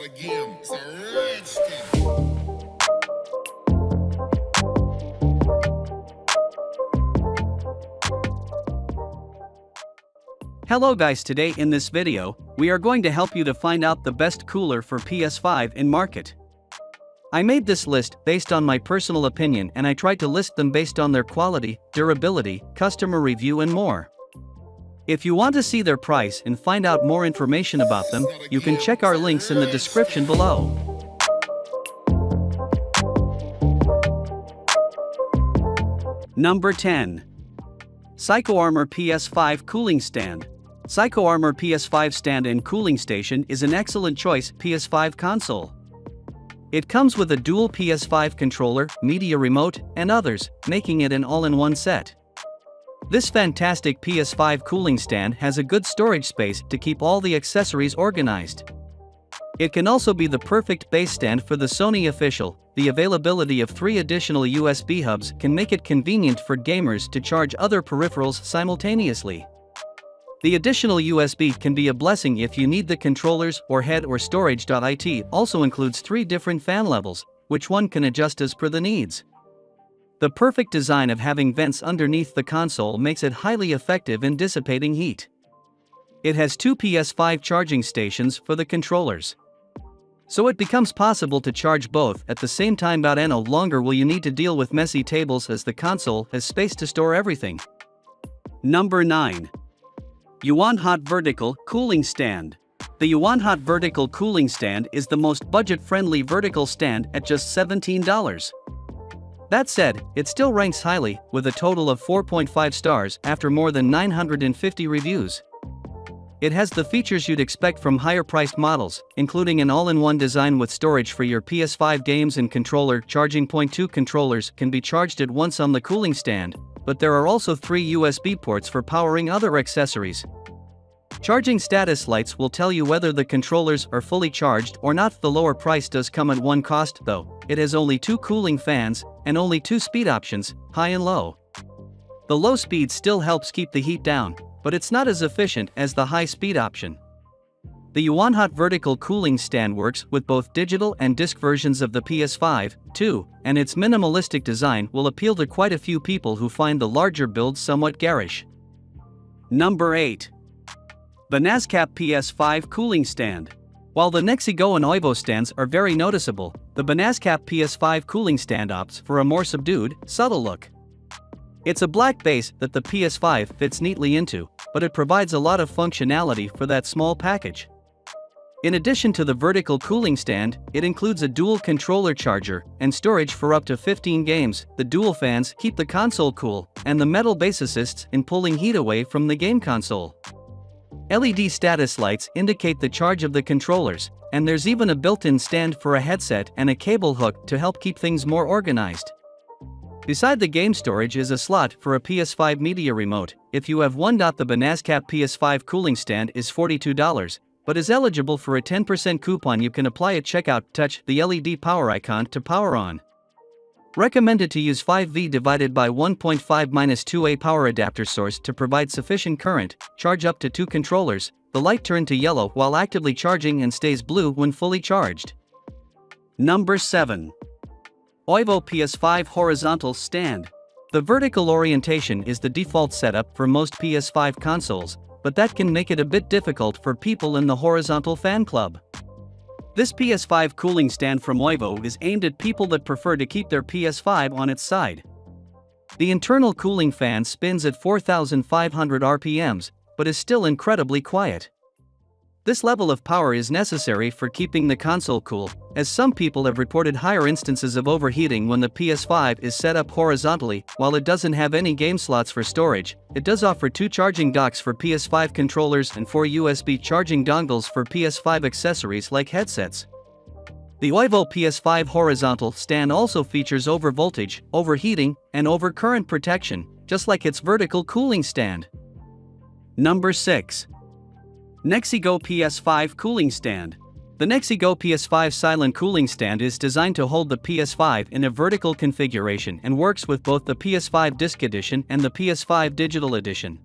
again. It's a rich thing. Hello guys, today in this video, we are going to help you to find out the best cooler for PS5 in market. I made this list based on my personal opinion and I tried to list them based on their quality, durability, customer review and more. If you want to see their price and find out more information about them, you can check our links in the description below. Number 10. PsychoArmor PS5 Cooling Stand. PsychoArmor PS5 Stand and Cooling Station is an excellent choice PS5 console. It comes with a dual PS5 controller, media remote, and others, making it an all-in-one set. This fantastic PS5 cooling stand has a good storage space to keep all the accessories organized. It can also be the perfect base stand for the Sony official. The availability of 3 additional USB hubs can make it convenient for gamers to charge other peripherals simultaneously. The additional USB can be a blessing if you need the controllers or head or storage. It also includes 3 different fan levels, which one can adjust as per the needs. The perfect design of having vents underneath the console makes it highly effective in dissipating heat. It has 2 PS5 charging stations for the controllers, so it becomes possible to charge both at the same time. No longer will you need to deal with messy tables as the console has space to store everything. Number 9. Hot Vertical Cooling Stand. The Hot Vertical Cooling Stand is the most budget-friendly vertical stand at just $17. That said, it still ranks highly, with a total of 4.5 stars after more than 950 reviews. It has the features you'd expect from higher-priced models, including an all-in-one design with storage for your PS5 games and controller charging. 2 controllers can be charged at once on the cooling stand, but there are also 3 USB ports for powering other accessories. Charging status lights will tell you whether the controllers are fully charged or not. The lower price does come at one cost though. It has only 2 cooling fans and only 2 speed options, high and low. The low speed still helps keep the heat down, but it's not as efficient as the high speed option. The Hot Vertical Cooling Stand works with both digital and disc versions of the PS5, too, and its minimalistic design will appeal to quite a few people who find the larger build somewhat garish. Number 8. Banascap PS5 Cooling Stand. While the Nexigo and Oivo stands are very noticeable, the Banascap PS5 cooling stand opts for a more subdued, subtle look. It's a black base that the PS5 fits neatly into, but it provides a lot of functionality for that small package. In addition to the vertical cooling stand, it includes a dual controller charger and storage for up to 15 games. The dual fans keep the console cool, and the metal base assists in pulling heat away from the game console. LED status lights indicate the charge of the controllers, and there's even a built-in stand for a headset and a cable hook to help keep things more organized. Beside the game storage is a slot for a PS5 media remote, if you have one. The Banascap PS5 cooling stand is $42, but is eligible for a 10% coupon you can apply at checkout. Touch the LED power icon to power on. Recommended to use 5V divided by 1.5-2A power adapter source to provide sufficient current. Charge up to 2 controllers. The light turns to yellow while actively charging and stays blue when fully charged. Number 7. Oivo PS5 Horizontal Stand. The vertical orientation is the default setup for most PS5 consoles, but that can make it a bit difficult for people in the horizontal fan club. This PS5 cooling stand from Oivo is aimed at people that prefer to keep their PS5 on its side. The internal cooling fan spins at 4,500 RPMs, but is still incredibly quiet. This level of power is necessary for keeping the console cool, as some people have reported higher instances of overheating when the PS5 is set up horizontally. While it doesn't have any game slots for storage, it does offer 2 charging docks for PS5 controllers and 4 USB charging dongles for PS5 accessories like headsets. The Oivo PS5 horizontal stand also features overvoltage, overheating, and overcurrent protection, just like its vertical cooling stand. Number 6. Nexigo PS5 Cooling Stand. The Nexigo PS5 silent cooling stand is designed to hold the PS5 in a vertical configuration and works with both the PS5 Disc Edition and the PS5 Digital Edition.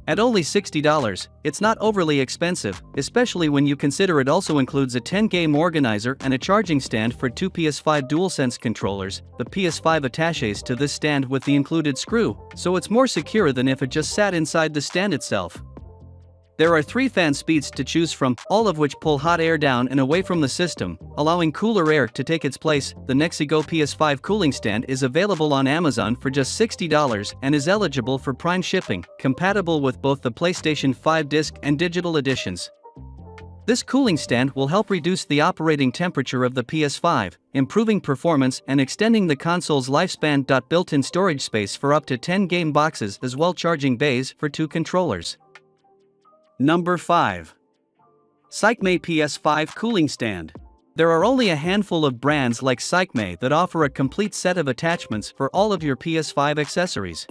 At only $60, it's not overly expensive, especially when you consider it also includes a 10-game organizer and a charging stand for two PS5 DualSense controllers, the PS5 attaches to this stand with the included screw, so it's more secure than if it just sat inside the stand itself. There are 3 fan speeds to choose from, all of which pull hot air down and away from the system, allowing cooler air to take its place. The Nexigo PS5 cooling stand is available on Amazon for just $60 and is eligible for Prime shipping, compatible with both the PlayStation 5 disc and digital editions. This cooling stand will help reduce the operating temperature of the PS5, improving performance and extending the console's lifespan. Built-in storage space for up to 10 game boxes as well charging bays for 2 controllers. Number 5. Sycmay PS5 Cooling Stand. There are only a handful of brands like Sycmay that offer a complete set of attachments for all of your PS5 accessories.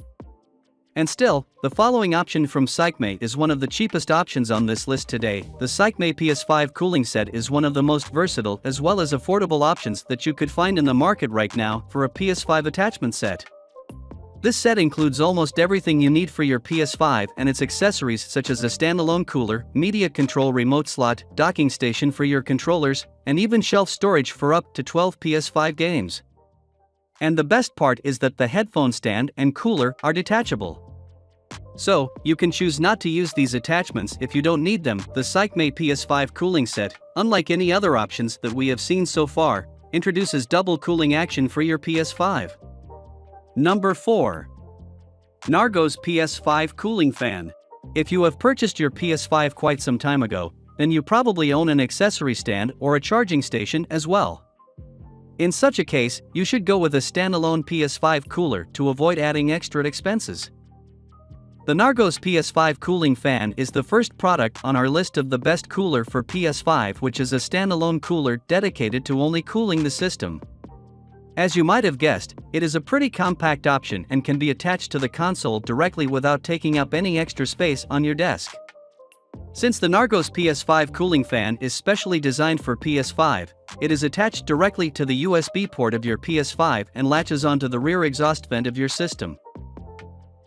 And still, the following option from Sycmay is one of the cheapest options on this list today. The Sycmay PS5 cooling set is one of the most versatile as well as affordable options that you could find in the market right now for a PS5 attachment set. This set includes almost everything you need for your PS5 and its accessories such as a standalone cooler, media control remote slot, docking station for your controllers, and even shelf storage for up to 12 PS5 games. And the best part is that the headphone stand and cooler are detachable. So, you can choose not to use these attachments if you don't need them. The Sycmay PS5 cooling set, unlike any other options that we have seen so far, introduces double cooling action for your PS5. Number 4. Nargos PS5 Cooling Fan. If you have purchased your PS5 quite some time ago, then you probably own an accessory stand or a charging station as well. In such a case, you should go with a standalone PS5 cooler to avoid adding extra expenses. The Nargos PS5 Cooling Fan is the first product on our list of the best cooler for PS5, which is a standalone cooler dedicated to only cooling the system. As you might have guessed, it is a pretty compact option and can be attached to the console directly without taking up any extra space on your desk. Since the Nargos PS5 cooling fan is specially designed for PS5, it is attached directly to the USB port of your PS5 and latches onto the rear exhaust vent of your system.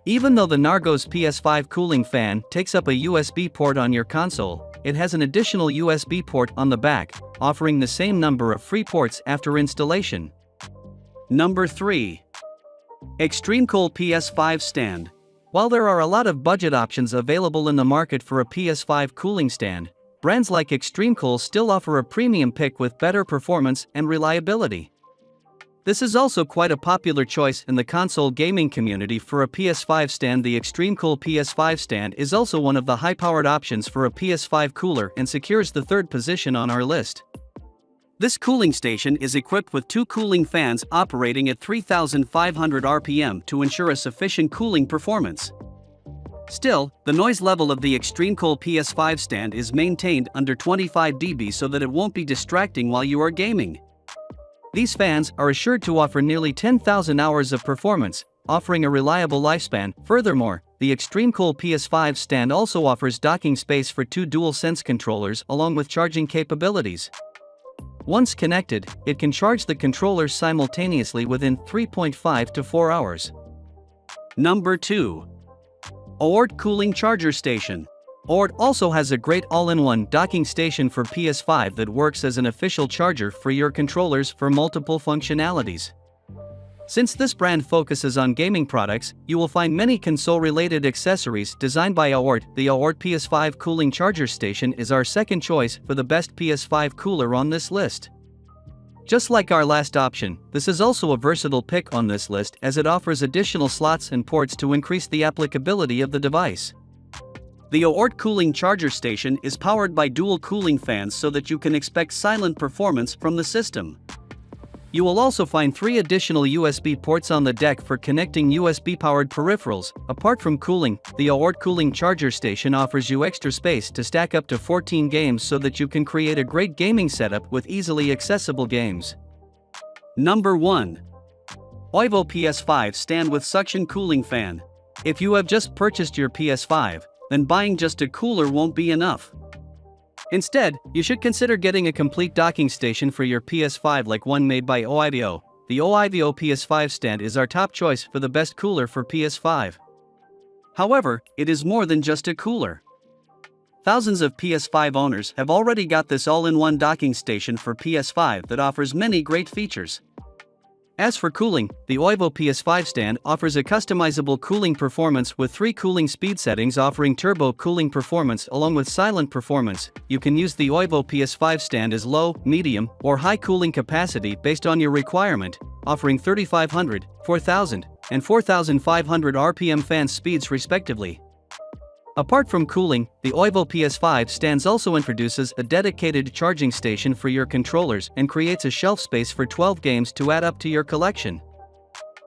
Even though the Nargos PS5 cooling fan takes up a USB port on your console, it has an additional USB port on the back, offering the same number of free ports after installation. Number 3. ExtremeCool PS5 Stand. While there are a lot of budget options available in the market for a PS5 cooling stand, brands like ExtremeCool still offer a premium pick with better performance and reliability. This is also quite a popular choice in the console gaming community for a PS5 stand. The ExtremeCool PS5 stand is also one of the high-powered options for a PS5 cooler and secures the 3rd position on our list. This cooling station is equipped with 2 cooling fans operating at 3,500 RPM to ensure a sufficient cooling performance. Still, the noise level of the ExtremeCool PS5 stand is maintained under 25 dB so that it won't be distracting while you are gaming. These fans are assured to offer nearly 10,000 hours of performance, offering a reliable lifespan. Furthermore, the ExtremeCool PS5 stand also offers docking space for 2 DualSense controllers along with charging capabilities. Once connected, it can charge the controllers simultaneously within 3.5 to 4 hours. Number 2. Ohrt Cooling Charger Station. Ohrt also has a great all-in-one docking station for PS5 that works as an official charger for your controllers for multiple functionalities. Since this brand focuses on gaming products, you will find many console-related accessories designed by Ohrt. The Ohrt PS5 Cooling Charger Station is our second choice for the best PS5 cooler on this list. Just like our last option, this is also a versatile pick on this list as it offers additional slots and ports to increase the applicability of the device. The Ohrt Cooling Charger Station is powered by dual cooling fans so that you can expect silent performance from the system. You will also find 3 additional USB ports on the deck for connecting USB-powered peripherals. Apart from cooling, the Ohrt Cooling Charger Station offers you extra space to stack up to 14 games so that you can create a great gaming setup with easily accessible games. Number 1. Oivo PS5 Stand with Suction Cooling Fan. If you have just purchased your PS5, then buying just a cooler won't be enough. Instead, you should consider getting a complete docking station for your PS5 like one made by Oivo. The Oivo PS5 stand is our top choice for the best cooler for PS5. However, it is more than just a cooler. Thousands of PS5 owners have already got this all-in-one docking station for PS5 that offers many great features. As for cooling, the OIVO PS5 stand offers a customizable cooling performance with 3 cooling speed settings offering turbo cooling performance along with silent performance. You can use the OIVO PS5 stand as low, medium, or high cooling capacity based on your requirement, offering 3500, 4000, and 4500 RPM fan speeds respectively. Apart from cooling, the OIVO PS5 stands also introduces a dedicated charging station for your controllers and creates a shelf space for 12 games to add up to your collection.